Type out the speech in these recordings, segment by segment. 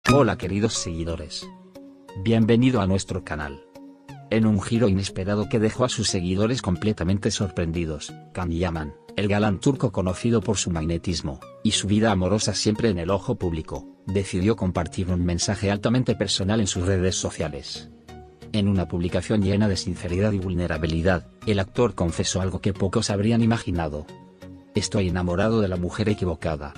Hola queridos seguidores. Bienvenido a nuestro canal. En un giro inesperado que dejó a sus seguidores completamente sorprendidos, Can Yaman, el galán turco conocido por su magnetismo, y su vida amorosa siempre en el ojo público, decidió compartir un mensaje altamente personal en sus redes sociales. En una publicación llena de sinceridad y vulnerabilidad, el actor confesó algo que pocos habrían imaginado. Estoy enamorado de la mujer equivocada.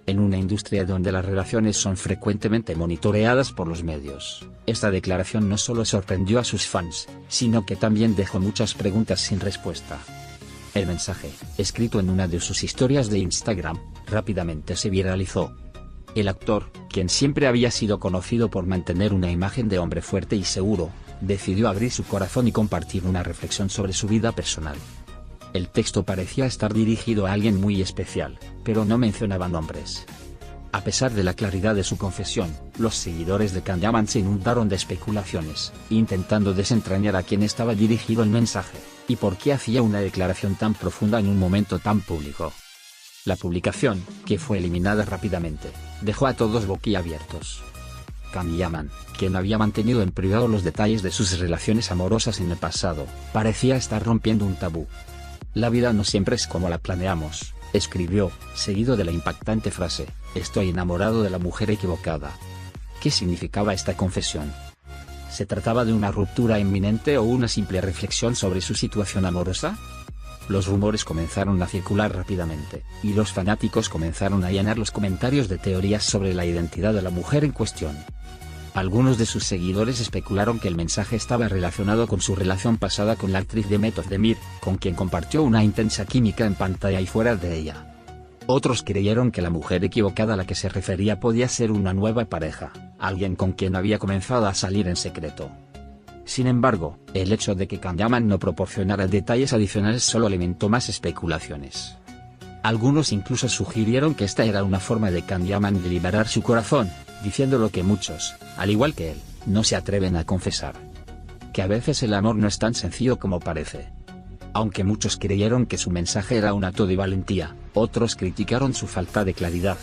En una industria donde las relaciones son frecuentemente monitoreadas por los medios, esta declaración no solo sorprendió a sus fans, sino que también dejó muchas preguntas sin respuesta. El mensaje, escrito en una de sus historias de Instagram, rápidamente se viralizó. El actor, quien siempre había sido conocido por mantener una imagen de hombre fuerte y seguro, decidió abrir su corazón y compartir una reflexión sobre su vida personal. El texto parecía estar dirigido a alguien muy especial, pero no mencionaba nombres. A pesar de la claridad de su confesión, los seguidores de Can Yaman se inundaron de especulaciones, intentando desentrañar a quién estaba dirigido el mensaje, y por qué hacía una declaración tan profunda en un momento tan público. La publicación, que fue eliminada rápidamente, dejó a todos boquiabiertos. Can Yaman, quien había mantenido en privado los detalles de sus relaciones amorosas en el pasado, parecía estar rompiendo un tabú. La vida no siempre es como la planeamos, escribió, seguido de la impactante frase, estoy enamorado de la mujer equivocada. ¿Qué significaba esta confesión? ¿Se trataba de una ruptura inminente o una simple reflexión sobre su situación amorosa? Los rumores comenzaron a circular rápidamente, y los fanáticos comenzaron a llenar los comentarios de teorías sobre la identidad de la mujer en cuestión. Algunos de sus seguidores especularon que el mensaje estaba relacionado con su relación pasada con la actriz Demet Özdemir, con quien compartió una intensa química en pantalla y fuera de ella. Otros creyeron que la mujer equivocada a la que se refería podía ser una nueva pareja, alguien con quien había comenzado a salir en secreto. Sin embargo, el hecho de que Can Yaman no proporcionara detalles adicionales solo alimentó más especulaciones. Algunos incluso sugirieron que esta era una forma de Can Yaman de liberar su corazón, diciendo lo que muchos, al igual que él, no se atreven a confesar. Que a veces el amor no es tan sencillo como parece. Aunque muchos creyeron que su mensaje era un acto de valentía, otros criticaron su falta de claridad.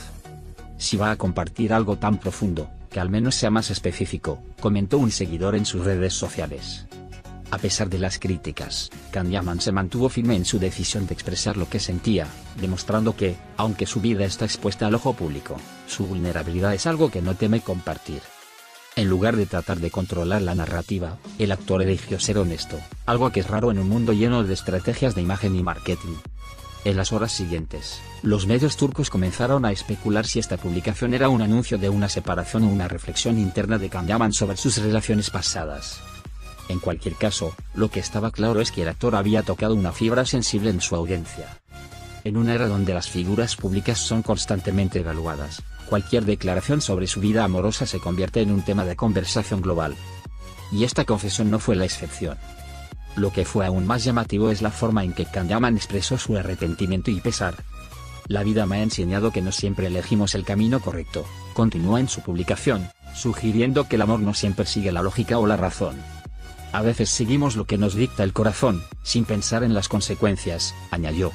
Si va a compartir algo tan profundo, que al menos sea más específico, comentó un seguidor en sus redes sociales. A pesar de las críticas, Can Yaman se mantuvo firme en su decisión de expresar lo que sentía, demostrando que, aunque su vida está expuesta al ojo público, su vulnerabilidad es algo que no teme compartir. En lugar de tratar de controlar la narrativa, el actor eligió ser honesto, algo que es raro en un mundo lleno de estrategias de imagen y marketing. En las horas siguientes, los medios turcos comenzaron a especular si esta publicación era un anuncio de una separación o una reflexión interna de Can Yaman sobre sus relaciones pasadas. En cualquier caso, lo que estaba claro es que el actor había tocado una fibra sensible en su audiencia. En una era donde las figuras públicas son constantemente evaluadas, cualquier declaración sobre su vida amorosa se convierte en un tema de conversación global. Y esta confesión no fue la excepción. Lo que fue aún más llamativo es la forma en que Can Yaman expresó su arrepentimiento y pesar. La vida me ha enseñado que no siempre elegimos el camino correcto, continuó en su publicación, sugiriendo que el amor no siempre sigue la lógica o la razón. A veces seguimos lo que nos dicta el corazón, sin pensar en las consecuencias, añadió.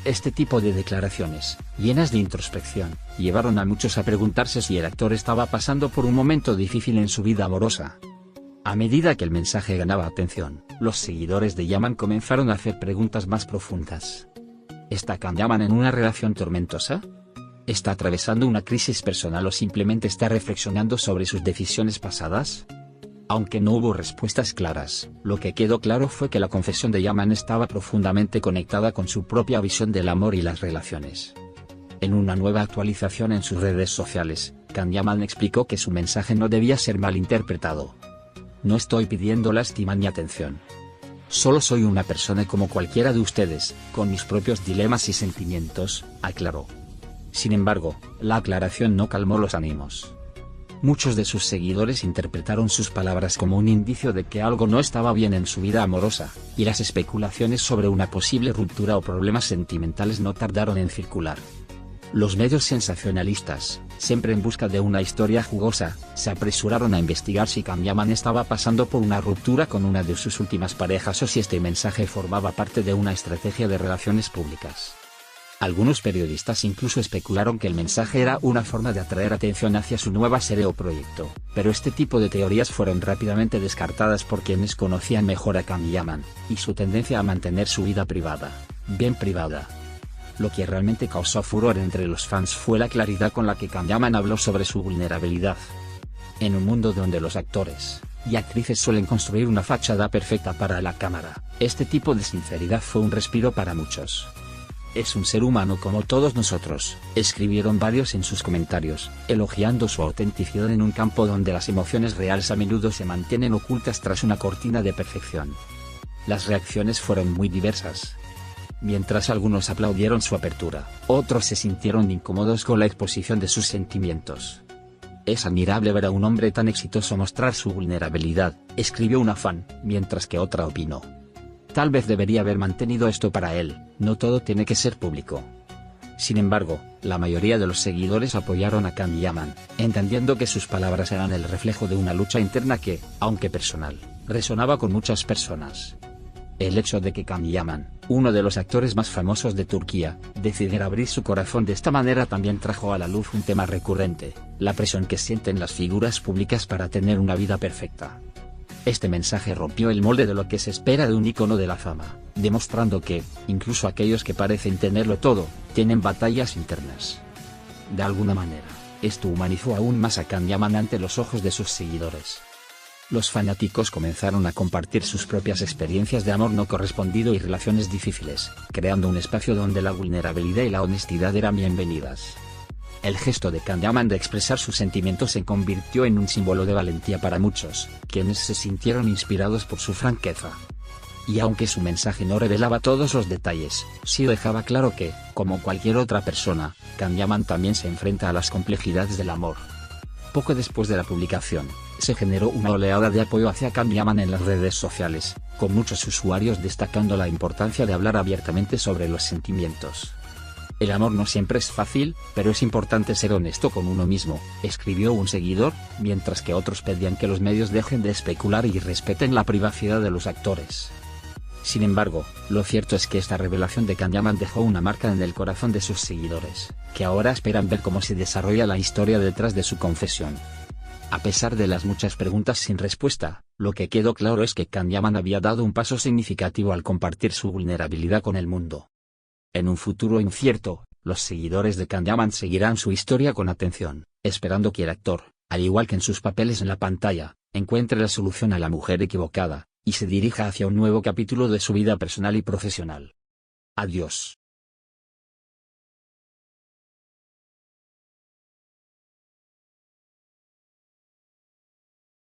Este tipo de declaraciones, llenas de introspección, llevaron a muchos a preguntarse si el actor estaba pasando por un momento difícil en su vida amorosa. A medida que el mensaje ganaba atención, los seguidores de Yaman comenzaron a hacer preguntas más profundas. ¿Está Can Yaman en una relación tormentosa? ¿Está atravesando una crisis personal o simplemente está reflexionando sobre sus decisiones pasadas? Aunque no hubo respuestas claras, lo que quedó claro fue que la confesión de Yaman estaba profundamente conectada con su propia visión del amor y las relaciones. En una nueva actualización en sus redes sociales, Can Yaman explicó que su mensaje no debía ser malinterpretado. No estoy pidiendo lástima ni atención. Solo soy una persona como cualquiera de ustedes, con mis propios dilemas y sentimientos, aclaró. Sin embargo, la aclaración no calmó los ánimos. Muchos de sus seguidores interpretaron sus palabras como un indicio de que algo no estaba bien en su vida amorosa, y las especulaciones sobre una posible ruptura o problemas sentimentales no tardaron en circular. Los medios sensacionalistas, siempre en busca de una historia jugosa, se apresuraron a investigar si Can Yaman estaba pasando por una ruptura con una de sus últimas parejas o si este mensaje formaba parte de una estrategia de relaciones públicas. Algunos periodistas incluso especularon que el mensaje era una forma de atraer atención hacia su nueva serie o proyecto, pero este tipo de teorías fueron rápidamente descartadas por quienes conocían mejor a Can Yaman, y su tendencia a mantener su vida privada, bien privada. Lo que realmente causó furor entre los fans fue la claridad con la que Can Yaman habló sobre su vulnerabilidad. En un mundo donde los actores y actrices suelen construir una fachada perfecta para la cámara, este tipo de sinceridad fue un respiro para muchos. Es un ser humano como todos nosotros, escribieron varios en sus comentarios, elogiando su autenticidad en un campo donde las emociones reales a menudo se mantienen ocultas tras una cortina de perfección. Las reacciones fueron muy diversas. Mientras algunos aplaudieron su apertura, otros se sintieron incómodos con la exposición de sus sentimientos. Es admirable ver a un hombre tan exitoso mostrar su vulnerabilidad, escribió una fan, mientras que otra opinó: tal vez debería haber mantenido esto para él, no todo tiene que ser público. Sin embargo, la mayoría de los seguidores apoyaron a Can Yaman, entendiendo que sus palabras eran el reflejo de una lucha interna que, aunque personal, resonaba con muchas personas. El hecho de que Can Yaman, uno de los actores más famosos de Turquía, decidiera abrir su corazón de esta manera también trajo a la luz un tema recurrente: la presión que sienten las figuras públicas para tener una vida perfecta. Este mensaje rompió el molde de lo que se espera de un ícono de la fama, demostrando que, incluso aquellos que parecen tenerlo todo, tienen batallas internas. De alguna manera, esto humanizó aún más a Can Yaman ante los ojos de sus seguidores. Los fanáticos comenzaron a compartir sus propias experiencias de amor no correspondido y relaciones difíciles, creando un espacio donde la vulnerabilidad y la honestidad eran bienvenidas. El gesto de Can Yaman de expresar sus sentimientos se convirtió en un símbolo de valentía para muchos, quienes se sintieron inspirados por su franqueza. Y aunque su mensaje no revelaba todos los detalles, sí dejaba claro que, como cualquier otra persona, Can Yaman también se enfrenta a las complejidades del amor. Poco después de la publicación, se generó una oleada de apoyo hacia Can Yaman en las redes sociales, con muchos usuarios destacando la importancia de hablar abiertamente sobre los sentimientos. El amor no siempre es fácil, pero es importante ser honesto con uno mismo, escribió un seguidor, mientras que otros pedían que los medios dejen de especular y respeten la privacidad de los actores. Sin embargo, lo cierto es que esta revelación de Can Yaman dejó una marca en el corazón de sus seguidores, que ahora esperan ver cómo se desarrolla la historia detrás de su confesión. A pesar de las muchas preguntas sin respuesta, lo que quedó claro es que Can Yaman había dado un paso significativo al compartir su vulnerabilidad con el mundo. En un futuro incierto, los seguidores de Can Yaman seguirán su historia con atención, esperando que el actor, al igual que en sus papeles en la pantalla, encuentre la solución a la mujer equivocada, y se dirija hacia un nuevo capítulo de su vida personal y profesional. Adiós.